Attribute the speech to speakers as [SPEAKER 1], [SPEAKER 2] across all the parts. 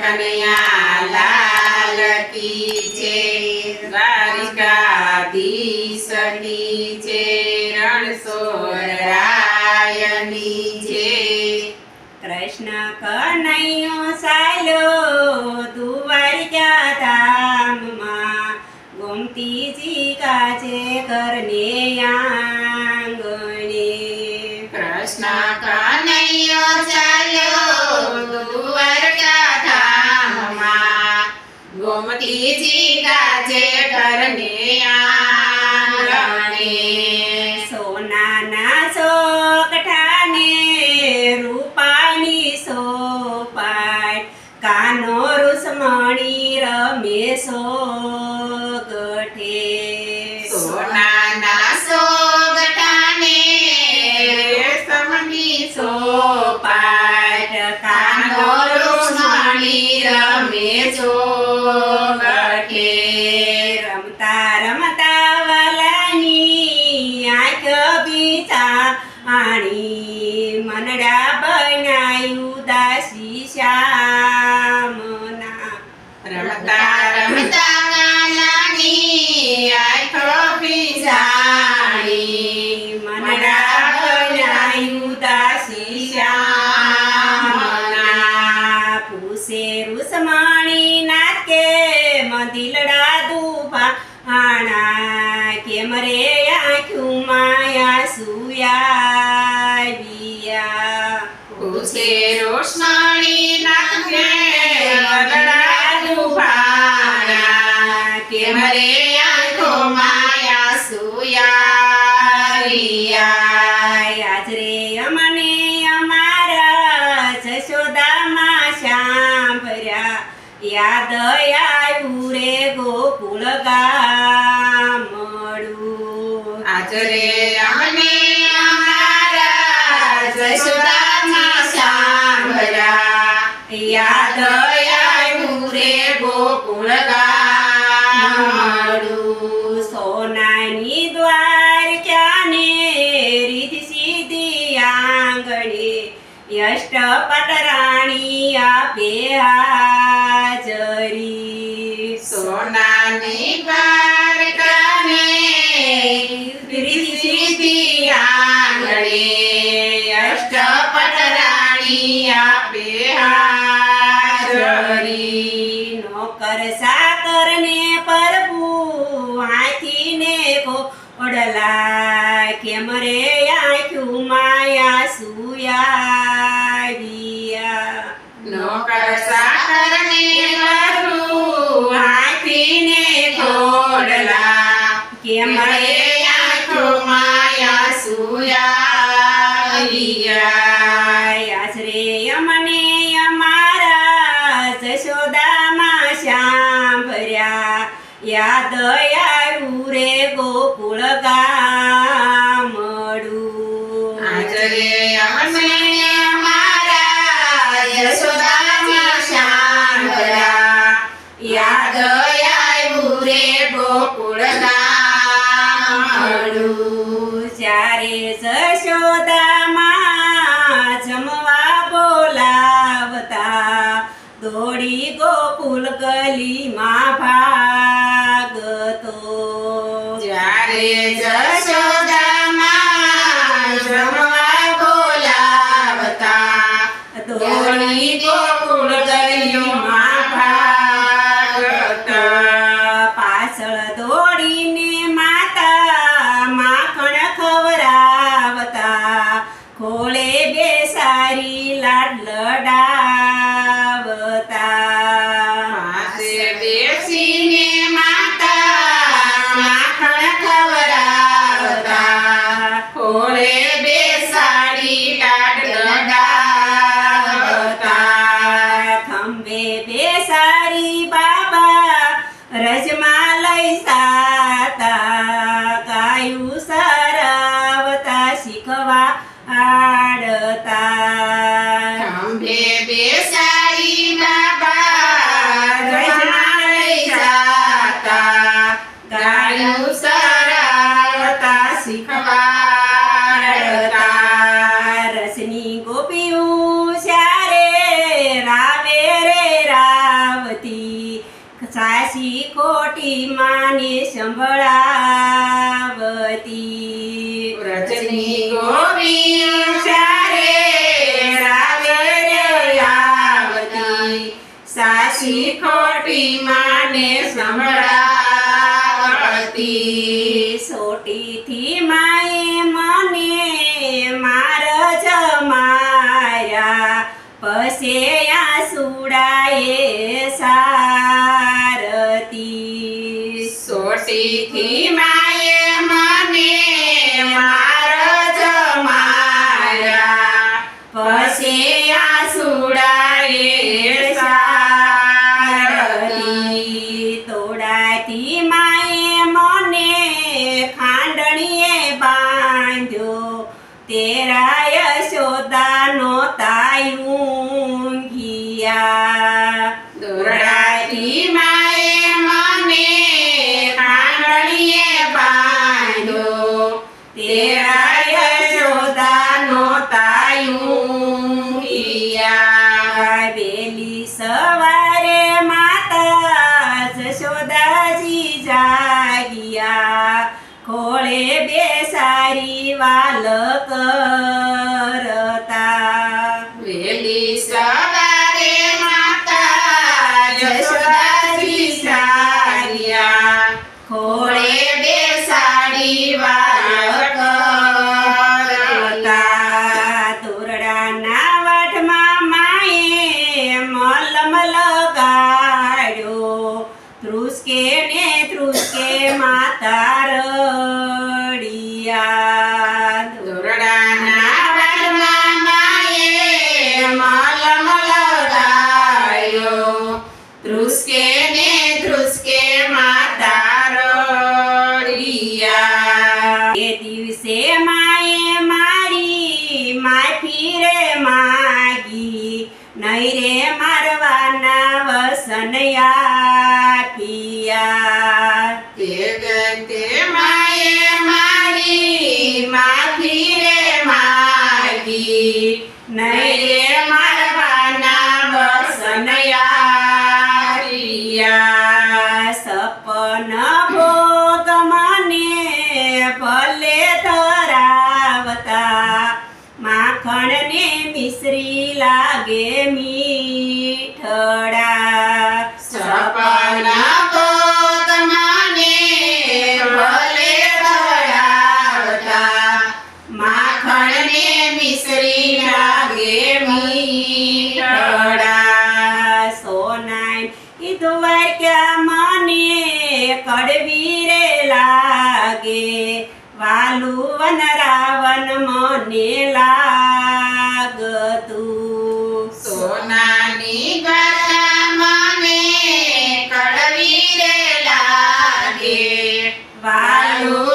[SPEAKER 1] કનૈયા લાલ કી જય, દ્વારિકાધીશ કી જય, રણછોડરાયની જય.
[SPEAKER 2] કૃષ્ણ કનૈયો ચાલ્યો દ્વારિકા ધામમાં, ગોમતીજી કાજે કરને આંગણે.
[SPEAKER 1] કૃષ્ણ કનૈયો ચાલ્યો દ્વારકા ધામમાં, ગોમતીજી ગાજે ઘરને આંગણે.
[SPEAKER 2] સોનાના ચોકઠાને રૂપાની સોપાટ, કાનો રૂસમણી રમે સોગઠે.
[SPEAKER 1] સોનાના સોગઠાને રેશમની સોપાટ, કાનો રૂસમણી રમે સોગઠે.
[SPEAKER 2] રમતા રમતા વાલાની આંખ બીજાણી, મનડા બનાયું દાસી શ્યામના.
[SPEAKER 1] રમતા રમતા ગાલાની આંખો ભીજાણી,
[SPEAKER 2] મનડા બનાયું દાસી શ્યામના. પૂછે રૂસમણી નાકે મદિલડા દુભાણા, કેમ રે આંખ્યું માયા સુયાવિયા.
[SPEAKER 1] પૂછે રોશનાણી નાથને વરડા દુભાણા, કેમ રે આંખો માયા સુયારિયા.
[SPEAKER 2] આજ રે અમને અમારા જશોદામાં સાંભળ્યા, યાદ આવ્યું રે ગોકુળ ગામડું.
[SPEAKER 1] આજ રે અમને અમારા જશોદામાં સાંભળ્યા, યાદ આવ્યું રે ગોકુળ ગામડું.
[SPEAKER 2] સોનાની દ્વારકાને રીધ સીધી આંગણે, અષ્ટપટ રાણી આપે હાજરી.
[SPEAKER 1] સોનાની દ્વારકાને રીધ સીધી આંગણે, અષ્ટપટ રાણી આપે હાજરી.
[SPEAKER 2] નોકર સાકરને પ્રભુ હાથીને ઘોડલા, કેમ રે આંખ્યું માયા સુયાવિયા.
[SPEAKER 1] નોકર સાકરને પ્રભુ હાથીને ઘોડલા,
[SPEAKER 2] કેમ રે
[SPEAKER 1] આંખો માયા સુયાવિયા.
[SPEAKER 2] આશરે અમને અમારા જશોદામાં સાંભળ્યા, યાદ આવ્યું રે ગોકુળ ગામડું.
[SPEAKER 1] આજ રે અમને અમારા યશોદામાં સાંભળ્યા, યાદ આવ્યું રે ગોકુળ ગામડું.
[SPEAKER 2] જ્યારે જશોદામાં જમવા બોલાવતા, દોડી ગોકુલ ગલીમાં ભાગતો.
[SPEAKER 1] જ્યારે જશોદામાં જમવા બોલાવતા, દોડી ગોકુળ ગલીમાં ભાગતા.
[SPEAKER 2] પાછળ દોડીને માતા માખણ ખવરાવતા, ખોળે બેસારી લાડ લડાવતા.
[SPEAKER 1] પાસે બેસીને માતા માખણ ખવડાવતા, ખોળે બેસાડી લાડ લડાવતા.
[SPEAKER 2] ખંભે બેસારી બાબા રજમાં લઈ સાતા, ગાયું સરાવતા શીખવા આડતા.
[SPEAKER 1] ખંભે બેસાડી બાબા રજમાં લઈ જાતા, ગાયું સરાવતા શીખવાડતા.
[SPEAKER 2] રસની ગોપીઓ જ્યારે રાવે રે રા સાસી ખોટી માને સંભળાવતી
[SPEAKER 1] વ્રજની ગોપી ચારે રાવે રે આવતી સાસી ખોટી માને સંભળાવતી
[SPEAKER 2] સોટીથી માએ મને માર જમાયા પસે આસુડાએ સારતી
[SPEAKER 1] સોટીથી માએ મને માર જમાયા પછી આસુડાએ સારતી
[SPEAKER 2] તોડાથી માએ મને ખાંડણીએ બાંધ્યો તેરા યશોદાનો તાયું ઘિયા
[SPEAKER 1] દોરડાથી માએ મને ખાંડણીએ બાંધ્યો તેરા યશોદાનો તાયું હિયા
[SPEAKER 2] વેલી સવારે માતા જશોદાજી જાગ્યા ખોળે બેસારી વાલ કરતા
[SPEAKER 1] વેલી સવારે માતા જશોદાજી જાગ્યા ખોળે બેસાડી વાલ કરતા
[SPEAKER 2] તોરડાના વાટમાં માએ મલમ લગાડ્યો ધ્રુસકે ને ધ્રુસકે માતા રડિયા
[SPEAKER 1] દોરડાના વાટમાં માએ મલમ લગાડ્યો ધ્રુસકે ને ધ્રુસકે માતા રડિયા
[SPEAKER 2] એ દિવસે માએ મારી માફી રે માગી નહીં રે મારવાના વસન આપીયા
[SPEAKER 1] તે ગતે માએ મારી માફી રે માગી નહીં રે મારવાના વસન આપ્યા
[SPEAKER 2] સપન ભોગ મને ભલે ધરાવતા માખણ ને મિશ્રી લાગે મીઠડા
[SPEAKER 1] સપના ભોગ મને ભલે ધરાવતા માખણ ને મિશ્રી લાગે મીઠડા
[SPEAKER 2] સોનાઈ કીધું વાર્યા મને કડવી રે લાગે વાલું વન રાવણ મને લાગતું
[SPEAKER 1] સોનાની ગાથા મને કડવી રે લાગે વાલું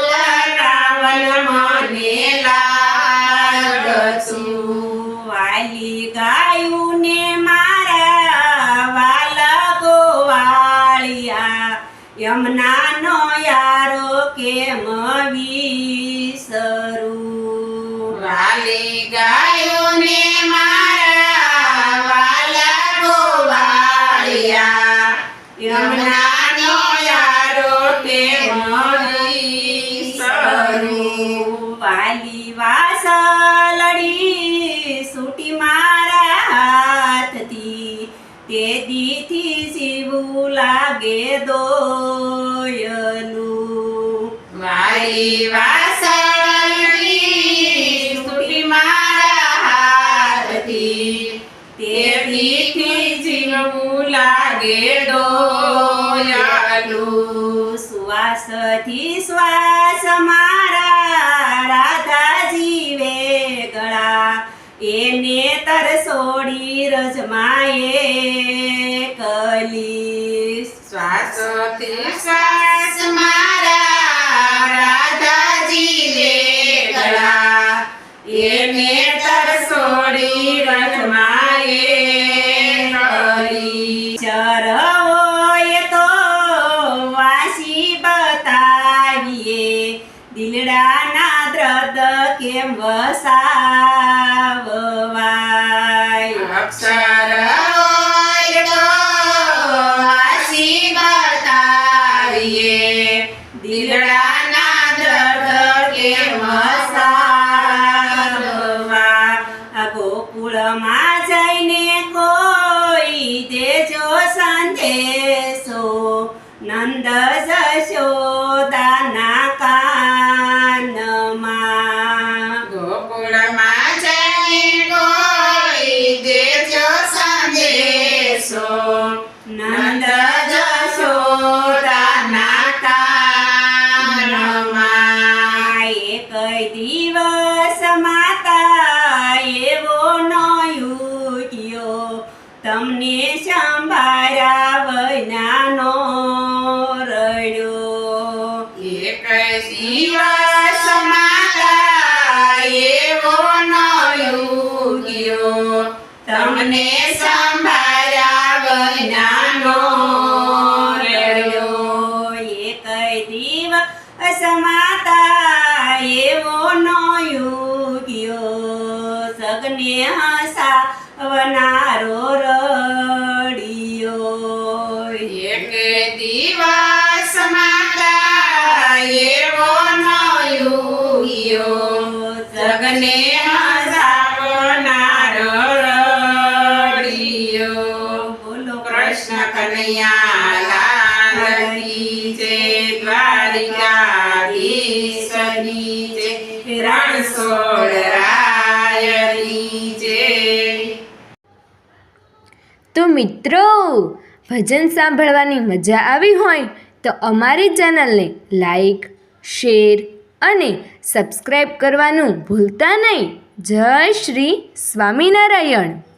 [SPEAKER 1] રાવણ મને લાગતું
[SPEAKER 2] વાલી ગાયું ને મારા વાલા ગોવાળિયા યમનાનો યારો કેમ વિસરું
[SPEAKER 1] વાલી ગાયોને મારા વાલા ગોવાળિયા યમુનાનો યારો કેમ વિસરું
[SPEAKER 2] વાલી વાસલડી સૂટી મારા હાથથી તે દીથી જીવું લાગે દોયલું
[SPEAKER 1] મારી વાસળી સુટી મારા હાથથી તેથી જીવવું લાગે ડોયાલું
[SPEAKER 2] શ્વાસથી શ્વાસ મારા રાધાજી વેગળા એને તરસોડી રજમાએ કલી
[SPEAKER 1] શ્વાસોથી શ્વાસ મારા રાધાજી વેગળા એને તરસોડી રજમાએ કરી
[SPEAKER 2] ચરવોય તો વાસી બતાવીએ દિલડાના દ્રદ કેમ વસાવવાય
[SPEAKER 1] અક્ષર હોય તો વાસી બતાવીએ છો નંદ જશોદાના કાનમાં
[SPEAKER 2] એક દિવસ માતા એવો નયુગ્યો તમને સંભાળ્યા વૈનાનો રડ્યો
[SPEAKER 1] એક દિવસ માતા એવો નયુગ્યો તમને સંભાળ્યા વિનાનો રડ્યો
[SPEAKER 2] એક દિવસ માતા એવો નયુગ્યો સગને હસાવનારો રડિયો
[SPEAKER 1] એક દિવસ માતા એવો નયુગ્યો જગને હસાવનારો રડિયો
[SPEAKER 2] બોલો
[SPEAKER 1] કૃષ્ણ કનૈયા લાલ કી જય દ્વારિકાધીશની જય રણછોડરાયની જય
[SPEAKER 3] તો મિત્રો ભજન સાંભળવાની મજા આવી હોય તો અમારી ચેનલને લાઈક શેર અને સબસ્ક્રાઈબ કરવાનું ભૂલતા નહીં. જય શ્રી સ્વામિનારાયણ.